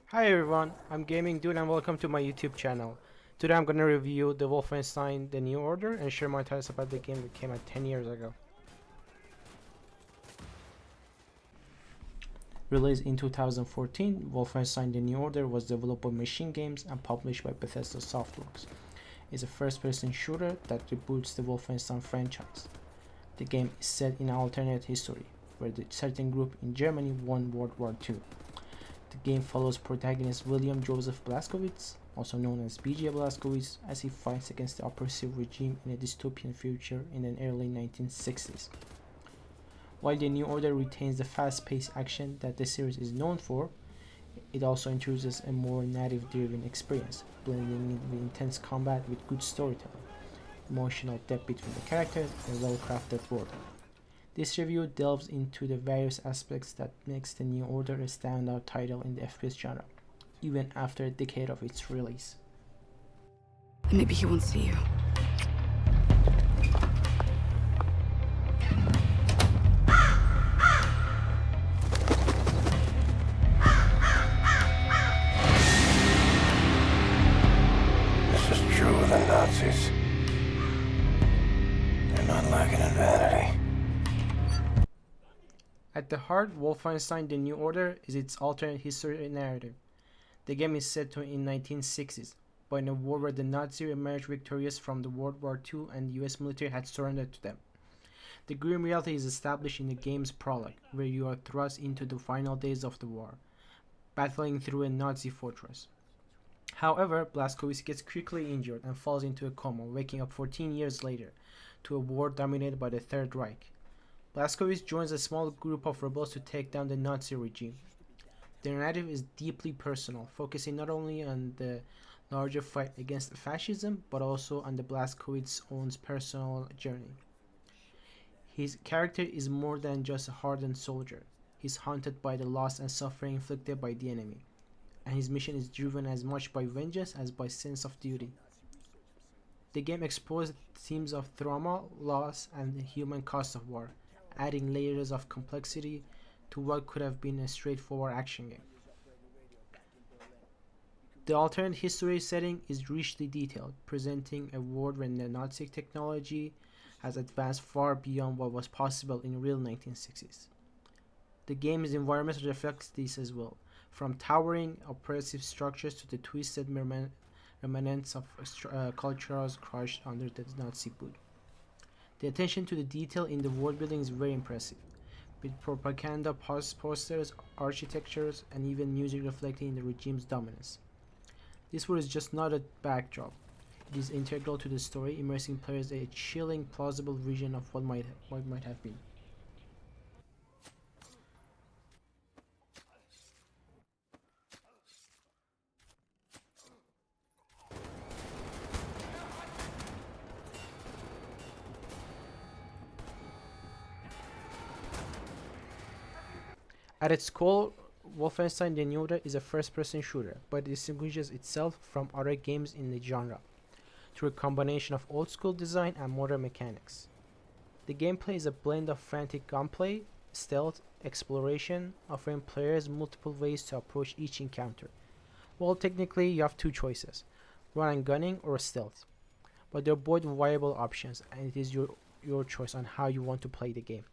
Hi everyone, I'm Gaming Dude and welcome to my YouTube channel. Today I'm gonna review the Wolfenstein The New Order and share my thoughts about the game that came out 10 years ago. Released in 2014, Wolfenstein The New Order was developed by Machine Games and published by Bethesda Softworks. It's a first-person shooter that reboots the Wolfenstein franchise. The game is set in an alternate history, where the certain group in Germany won World War II. The game follows protagonist William Joseph Blazkowicz, also known as BJ Blazkowicz, as he fights against the oppressive regime in a dystopian future in the early 1960s. While the New Order retains the fast-paced action that the series is known for, it also introduces a more narrative-driven experience, blending in the intense combat with good storytelling, emotional depth between the characters, and a well-crafted world. This review delves into the various aspects that makes the New Order a standout title in the FPS genre, even after a decade of its release. Maybe he won't see you. This is true of the Nazis. They're not lacking in vanity. At the heart, Wolfenstein The New Order is its alternate history narrative. The game is set in 1960s, but in a war where the Nazis emerged victorious from the World War II and the US military had surrendered to them. The grim reality is established in the game's prologue, where you are thrust into the final days of the war, battling through a Nazi fortress. However, Blazkowicz gets quickly injured and falls into a coma, waking up 14 years later to a war dominated by the Third Reich. Blazkowicz joins a small group of rebels to take down the Nazi regime. The narrative is deeply personal, focusing not only on the larger fight against fascism, but also on the Blazkowicz's own personal journey. His character is more than just a hardened soldier. He's haunted by the loss and suffering inflicted by the enemy, and his mission is driven as much by vengeance as by sense of duty. The game explores themes of trauma, loss, and the human cost of war, adding layers of complexity to what could have been a straightforward action game. The alternate history setting is richly detailed, presenting a world where the Nazi technology has advanced far beyond what was possible in real 1960s. The game's environment reflects this as well, from towering oppressive structures to the twisted remnants of cultures crushed under the Nazi boot. The attention to the detail in the world building is very impressive, with propaganda posters, architectures, and even music reflecting the regime's dominance. This world is just not a backdrop. It is integral to the story, immersing players in a chilling, plausible vision of what might have been. At its core, Wolfenstein The New Order is a first-person shooter, but it distinguishes itself from other games in the genre through a combination of old-school design and modern mechanics. The gameplay is a blend of frantic gunplay, stealth, exploration, offering players multiple ways to approach each encounter. Well, technically, you have two choices: run and gunning or stealth, but they're both viable options, and it is your choice on how you want to play the game.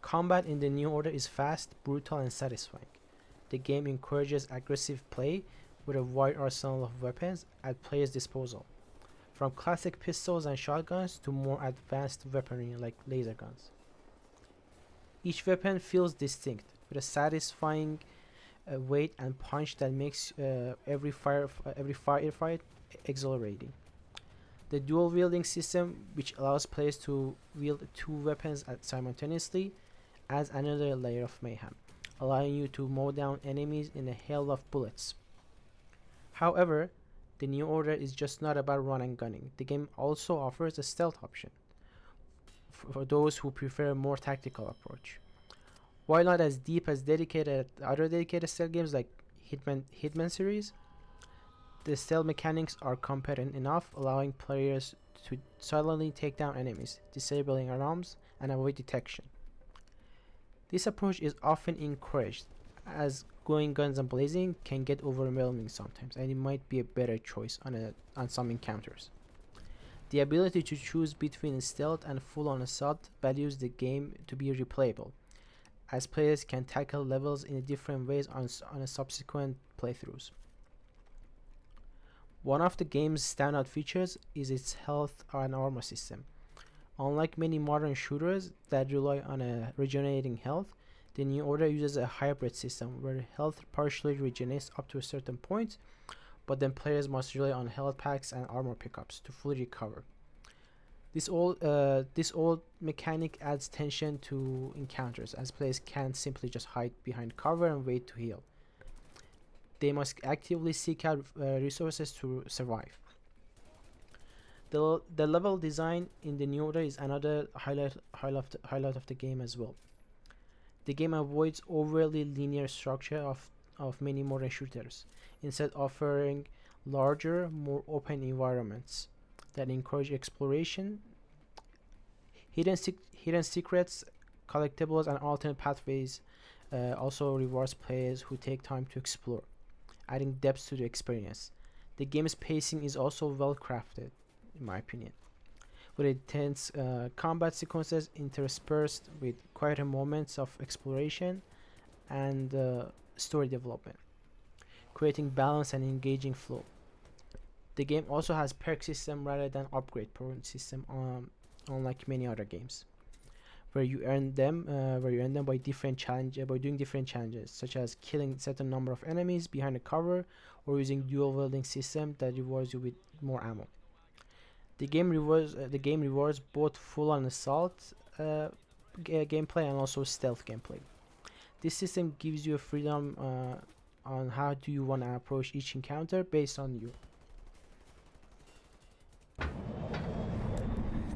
Combat in the New Order is fast, brutal, and satisfying. The game encourages aggressive play with a wide arsenal of weapons at players' disposal, from classic pistols and shotguns to more advanced weaponry like laser guns. Each weapon feels distinct, with a satisfying weight and punch that makes every firefight exhilarating. The dual wielding system, which allows players to wield two weapons simultaneously, adds another layer of mayhem, allowing you to mow down enemies in a hail of bullets. However, the New Order is just not about run and gunning. The game also offers a stealth option for those who prefer a more tactical approach. While not as deep as other dedicated stealth games like Hitman series, the stealth mechanics are competent enough, allowing players to silently take down enemies, disabling alarms, and avoid detection. This approach is often encouraged, as going guns and blazing can get overwhelming sometimes, and it might be a better choice on some encounters. The ability to choose between stealth and full-on assault values the game to be replayable, as players can tackle levels in different ways on a subsequent playthroughs. One of the game's standout features is its health and armor system. Unlike many modern shooters that rely on a regenerating health, the New Order uses a hybrid system where health partially regenerates up to a certain point, but then players must rely on health packs and armor pickups to fully recover. This old mechanic adds tension to encounters, as players can't simply just hide behind cover and wait to heal. They must actively seek out resources to survive. The level design in the New Order is another highlight of the game as well. The game avoids overly linear structure of many modern shooters, instead offering larger, more open environments that encourage exploration. Hidden secrets, collectibles, and alternate pathways also rewards players who take time to explore, adding depth to the experience. The game's pacing is also well crafted, in my opinion, with intense combat sequences interspersed with quieter moments of exploration and story development, creating balance and engaging flow. The game also has perk system rather than upgrade point system, unlike many other games, where you earn them by by doing different challenges, such as killing certain number of enemies behind a cover or using dual wielding system that rewards you with more ammo. The game rewards both full-on assault gameplay and also stealth gameplay. This system gives you a freedom on how do you want to approach each encounter based on you.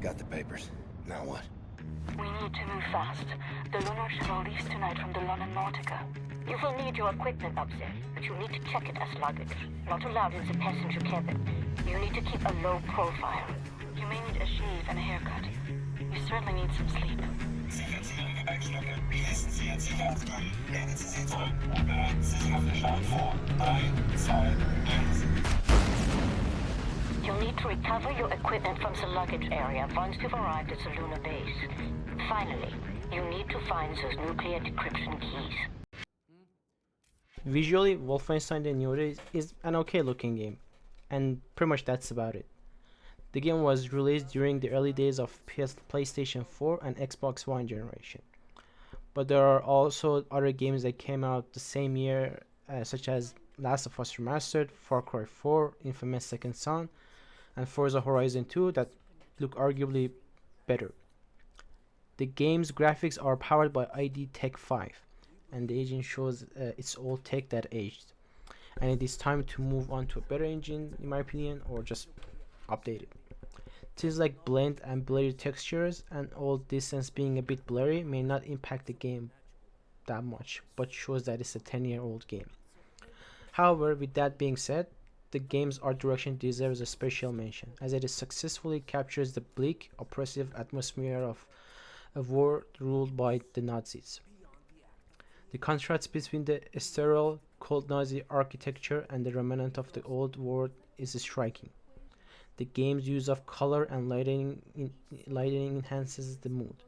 Got the papers. Now what? We need to move fast. The Lunar Shuttle leaves tonight from the London Nautica. You will need your equipment up there, but you need to check it as luggage. Not allowed in the passenger cabin. You need to keep a low profile. You may need a shave and a haircut. You certainly need some sleep. You'll need to recover your equipment from the luggage area once you've arrived at the lunar base. Finally, you need to find those nuclear decryption keys. Visually, Wolfenstein The New Order is an okay looking game, and pretty much that's about it. The game was released during the early days of PlayStation 4 and Xbox One generation, but there are also other games that came out the same year, such as Last of Us Remastered, Far Cry 4, Infamous Second Son, and Forza Horizon 2 that look arguably better. The game's graphics are powered by ID Tech 5, and the engine shows it's old tech that aged, and it is time to move on to a better engine, in my opinion, or just update it. Things like blend and blurry textures and old distance being a bit blurry may not impact the game that much, but shows that it's a 10-year-old game. However, with that being said, the game's art direction deserves a special mention, as it successfully captures the bleak, oppressive atmosphere of a world ruled by the Nazis. The contrast between the sterile, cold Nazi architecture and the remnant of the old world is striking. The game's use of color and lighting enhances the mood,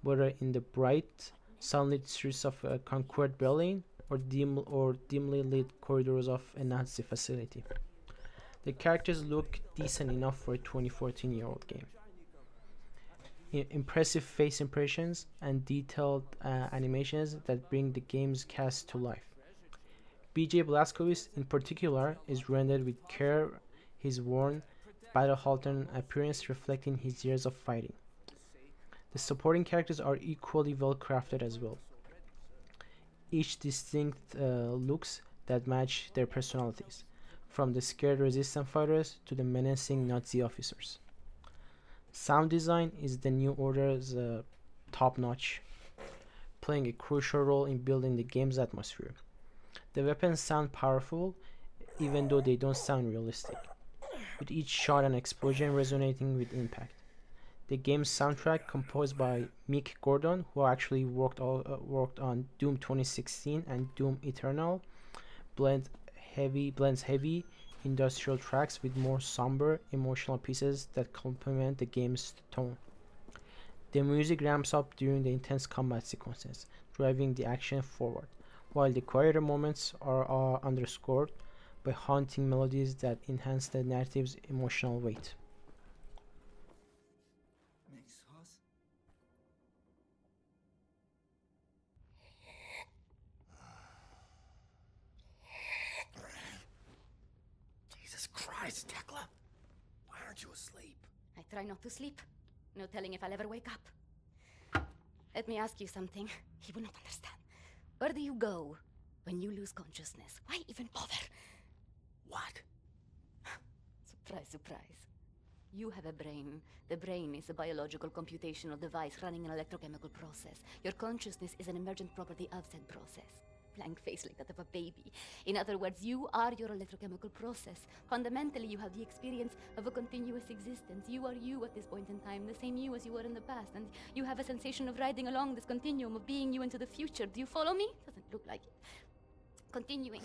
whether in the bright, sunlit streets of a conquered Berlin or dimly lit corridors of a Nazi facility. The characters look decent enough for a 2014-year-old game. Impressive face impressions and detailed animations that bring the game's cast to life. BJ Blazkowicz in particular is rendered with care, his worn, battle-hardened appearance reflecting his years of fighting. The supporting characters are equally well crafted as well, each distinct looks that match their personalities, from the scared resistance fighters to the menacing Nazi officers. Sound design is the New Order's top-notch, playing a crucial role in building the game's atmosphere. The weapons sound powerful, even though they don't sound realistic, with each shot and explosion resonating with impact. The game's soundtrack, composed by Mick Gordon, who actually worked on Doom 2016 and Doom Eternal, blends heavy industrial tracks with more somber, emotional pieces that complement the game's tone. The music ramps up during the intense combat sequences, driving the action forward, while the quieter moments are underscored by haunting melodies that enhance the narrative's emotional weight. Jesus Christ, Tekla! Why aren't you asleep? I try not to sleep. No telling if I'll ever wake up. Let me ask you something. He will not understand. Where do you go when you lose consciousness? Why even bother? What? Surprise, surprise. You have a brain. The brain is a biological computational device running an electrochemical process. Your consciousness is an emergent property of said process. Blank face like that of a baby. In other words, you are your electrochemical process. Fundamentally, you have the experience of a continuous existence. You are you at this point in time, the same you as you were in the past, and you have a sensation of riding along this continuum of being you into the future. Do you follow me? Doesn't look like it. Continuing.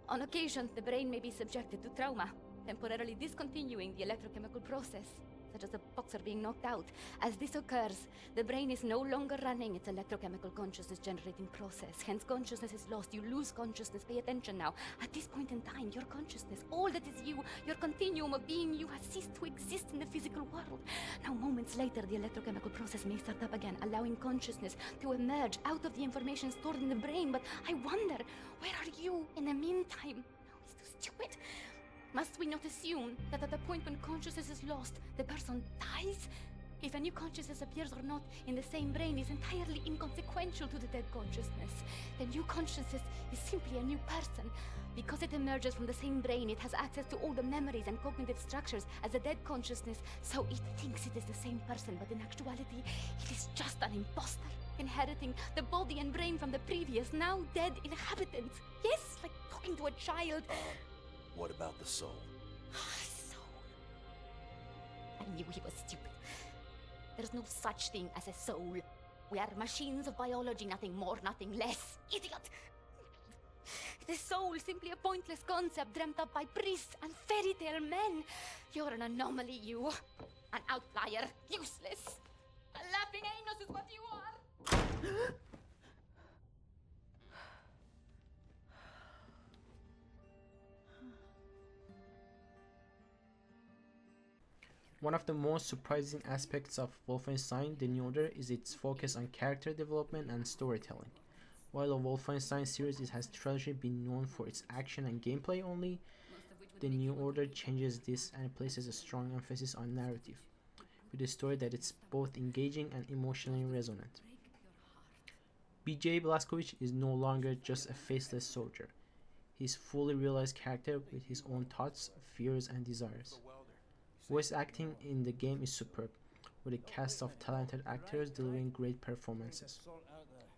On occasion, the brain may be subjected to trauma, temporarily discontinuing the electrochemical process, such as a boxer being knocked out. As this occurs, the brain is no longer running its electrochemical consciousness-generating process. Hence, consciousness is lost. You lose consciousness. Pay attention now. At this point in time, your consciousness, all that is you, your continuum of being you, has ceased to exist in the physical world. Now, moments later, the electrochemical process may start up again, allowing consciousness to emerge out of the information stored in the brain. But I wonder, where are you in the meantime? No, it's too stupid. Must we not assume that at the point when consciousness is lost, the person dies? If a new consciousness appears or not in the same brain is entirely inconsequential to the dead consciousness. The new consciousness is simply a new person. Because it emerges from the same brain, it has access to all the memories and cognitive structures as a dead consciousness, so it thinks it is the same person, but in actuality, it is just an imposter, inheriting the body and brain from the previous, now dead inhabitants. Yes, like talking to a child. What about the soul? Soul. I knew he was stupid. There's no such thing as a soul. We are machines of biology, nothing more, nothing less. Idiot! The soul, simply a pointless concept dreamt up by priests and fairy tale men. You're an anomaly, you. An outlier. Useless. A laughing anus is what you are. One of the most surprising aspects of Wolfenstein The New Order is its focus on character development and storytelling. While the Wolfenstein series has traditionally been known for its action and gameplay only, The New Order changes this and places a strong emphasis on narrative, with a story that is both engaging and emotionally resonant. BJ Blazkowicz is no longer just a faceless soldier. He's a fully realized character with his own thoughts, fears, and desires. Voice acting in the game is superb, with a cast of talented actors delivering great performances.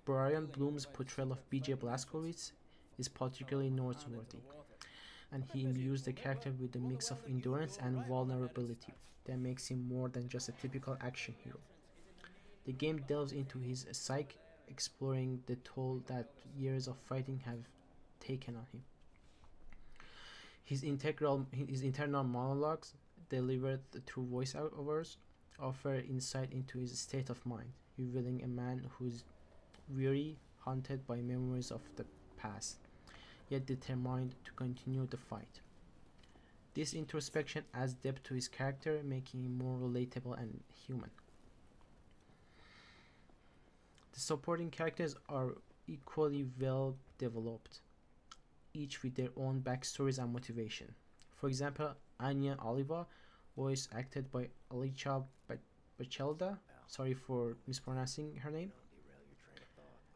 Brian Bloom's portrayal of BJ Blazkowicz is particularly noteworthy, and he imbues the character with a mix of endurance and vulnerability that makes him more than just a typical action hero. The game delves into his psyche, exploring the toll that years of fighting have taken on him. His internal monologues, delivered through voiceovers, offer insight into his state of mind, revealing a man who's weary, haunted by memories of the past, yet determined to continue the fight. This introspection adds depth to his character, making him more relatable and human. The supporting characters are equally well developed, each with their own backstories and motivation. For example, Anya Oliva, voice acted by Alicia Bachelda, sorry for mispronouncing her name,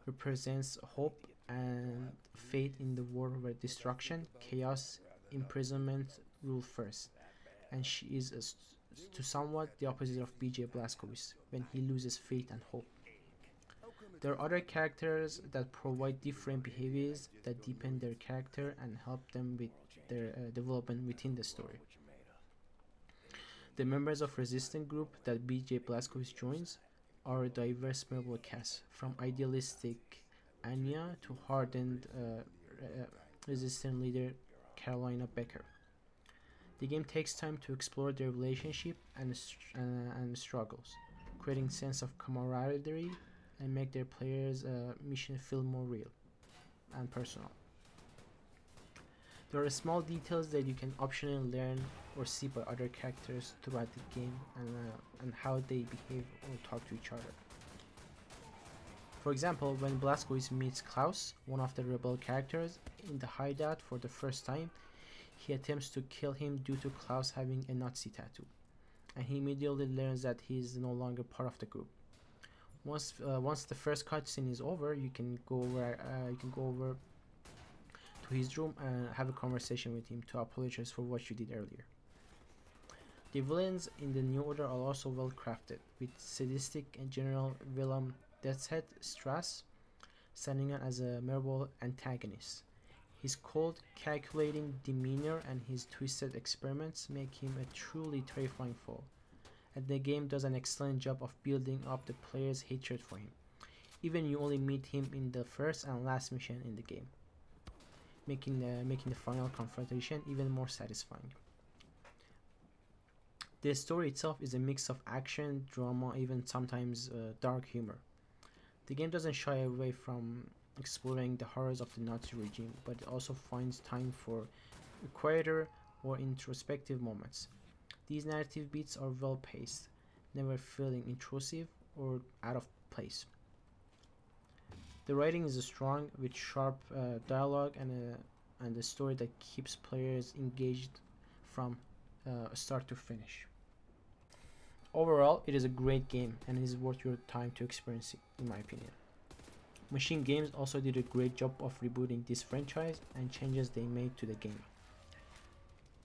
represents hope and faith in the world where destruction, chaos, imprisonment rule first, and she is to somewhat the opposite of BJ Blazkowicz when he loses faith and hope. There are other characters that provide different behaviors that deepen their character and help them with their development within the story. The members of resistance group that BJ Blazkowicz joins are a diverse memorable cast, from idealistic Anya to hardened resistance leader Carolina Becker. The game takes time to explore their relationship and struggles, creating sense of camaraderie and make their players' mission feel more real and personal. There are small details that you can optionally learn or see by other characters throughout the game and how they behave or talk to each other. For example, when Blazkowicz meets Klaus, one of the rebel characters, in the hideout for the first time, he attempts to kill him due to Klaus having a Nazi tattoo, and he immediately learns that he is no longer part of the group. Once the first cutscene is over, you can go over to his room and have a conversation with him to apologize for what you did earlier. The villains in the New Order are also well crafted, with sadistic and General Willem Deathshead Strass standing out as a memorable antagonist. His cold, calculating demeanor and his twisted experiments make him a truly terrifying foe, and the game does an excellent job of building up the player's hatred for him, even you only meet him in the first and last mission in the game, making the final confrontation even more satisfying. The story itself is a mix of action, drama, even sometimes dark humor. The game doesn't shy away from exploring the horrors of the Nazi regime, but it also finds time for quieter or introspective moments. These narrative beats are well paced, never feeling intrusive or out of place. The writing is strong, with sharp dialogue and a story that keeps players engaged from start to finish. Overall, it is a great game and it is worth your time to experience it, in my opinion. Machine Games also did a great job of rebooting this franchise and changes they made to the game.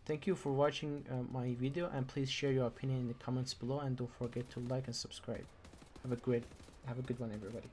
Thank you for watching my video, and please share your opinion in the comments below, and don't forget to like and subscribe. Have a good one, everybody.